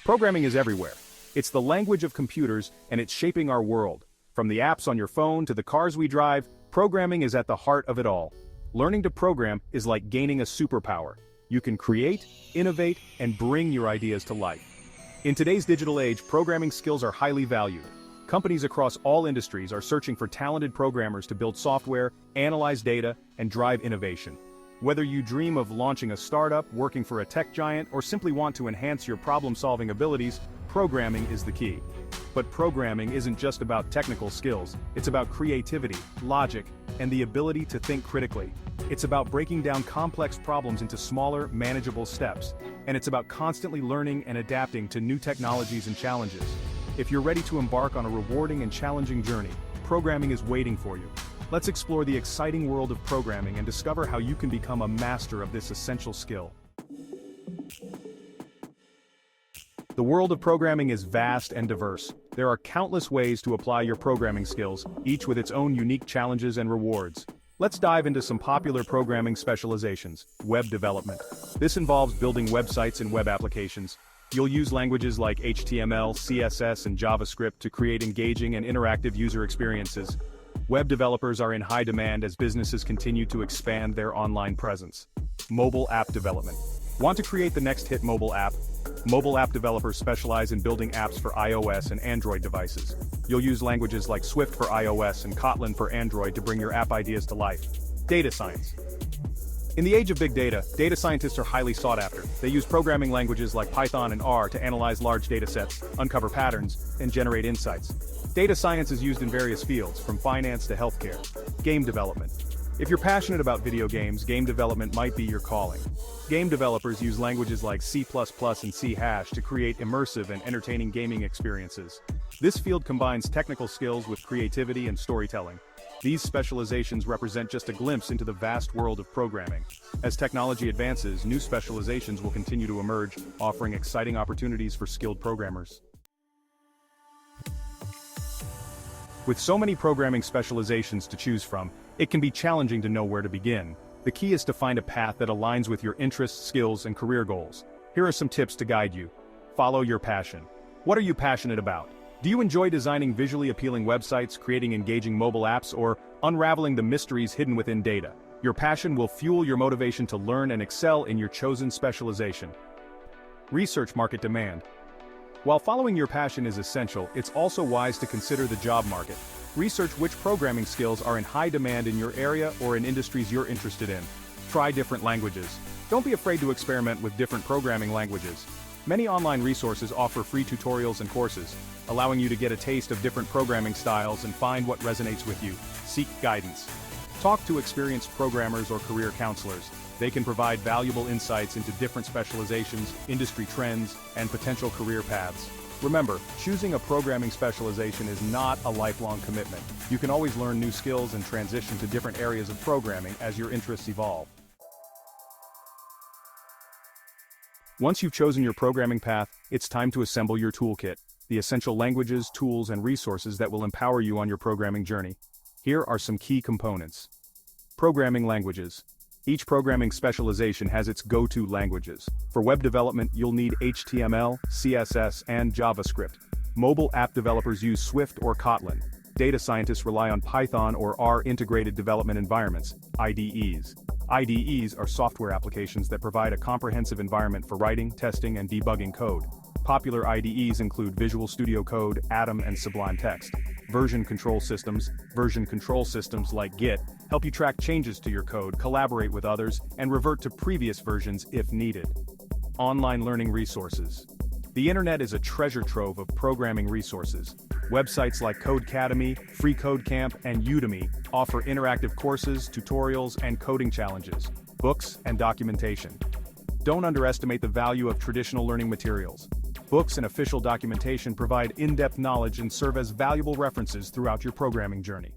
Programming is everywhere. It's the language of computers, and it's shaping our world. From the apps on your phone to the cars we drive, programming is at the heart of it all. Learning to program is like gaining a superpower. You can create, innovate, and bring your ideas to life. In today's digital age, programming skills are highly valued. Companies across all industries are searching for talented programmers to build software, analyze data, and drive innovation. Whether you dream of launching a startup, working for a tech giant, or simply want to enhance your problem-solving abilities, programming is the key. But programming isn't just about technical skills, it's about creativity, logic, and the ability to think critically. It's about breaking down complex problems into smaller, manageable steps. And it's about constantly learning and adapting to new technologies and challenges. If you're ready to embark on a rewarding and challenging journey, programming is waiting for you. Let's explore the exciting world of programming and discover how you can become a master of this essential skill. The world of programming is vast and diverse. There are countless ways to apply your programming skills, each with its own unique challenges and rewards. Let's dive into some popular programming specializations. Web development. This involves building websites and web applications. You'll use languages like HTML, CSS, and JavaScript to create engaging and interactive user experiences. Web developers are in high demand as businesses continue to expand their online presence. Mobile app development. Want to create the next hit mobile app? Mobile app developers specialize in building apps for iOS and Android devices. You'll use languages like Swift for iOS and Kotlin for Android to bring your app ideas to life. Data science. In the age of big data scientists are highly sought after. They use programming languages like Python and R to analyze large data sets, uncover patterns, and generate insights. Data science is used in various fields, from finance to healthcare. Game development. If you're passionate about video games, game development might be your calling. Game developers use languages like C++ and C# to create immersive and entertaining gaming experiences. This field combines technical skills with creativity and storytelling. These specializations represent just a glimpse into the vast world of programming. As technology advances, new specializations will continue to emerge, offering exciting opportunities for skilled programmers. With so many programming specializations to choose from, it can be challenging to know where to begin. The key is to find a path that aligns with your interests, skills, and career goals. Here are some tips to guide you. Follow your passion. What are you passionate about? Do you enjoy designing visually appealing websites, creating engaging mobile apps, or unraveling the mysteries hidden within data? Your passion will fuel your motivation to learn and excel in your chosen specialization. Research market demand. While following your passion is essential, it's also wise to consider the job market. Research which programming skills are in high demand in your area or in industries you're interested in. Try different languages. Don't be afraid to experiment with different programming languages. Many online resources offer free tutorials and courses, allowing you to get a taste of different programming styles and find what resonates with you. Seek guidance. Talk to experienced programmers or career counselors. They can provide valuable insights into different specializations, industry trends, and potential career paths. Remember, choosing a programming specialization is not a lifelong commitment. You can always learn new skills and transition to different areas of programming as your interests evolve. Once you've chosen your programming path, it's time to assemble your toolkit, the essential languages, tools, and resources that will empower you on your programming journey. Here are some key components. Programming languages. Each programming specialization has its go-to languages. For web development, you'll need HTML, CSS, and JavaScript. Mobile app developers use Swift or Kotlin. Data scientists rely on Python or R integrated development environments, IDEs. IDEs are software applications that provide a comprehensive environment for writing, testing, and debugging code. Popular IDEs include Visual Studio Code, Atom, and Sublime Text. Version control systems like Git help you track changes to your code, collaborate with others, and revert to previous versions if needed. Online learning resources. The internet is a treasure trove of programming resources. Websites like Codecademy, FreeCodeCamp, and Udemy offer interactive courses, tutorials, and coding challenges, books, and documentation. Don't underestimate the value of traditional learning materials. Books and official documentation provide in-depth knowledge and serve as valuable references throughout your programming journey.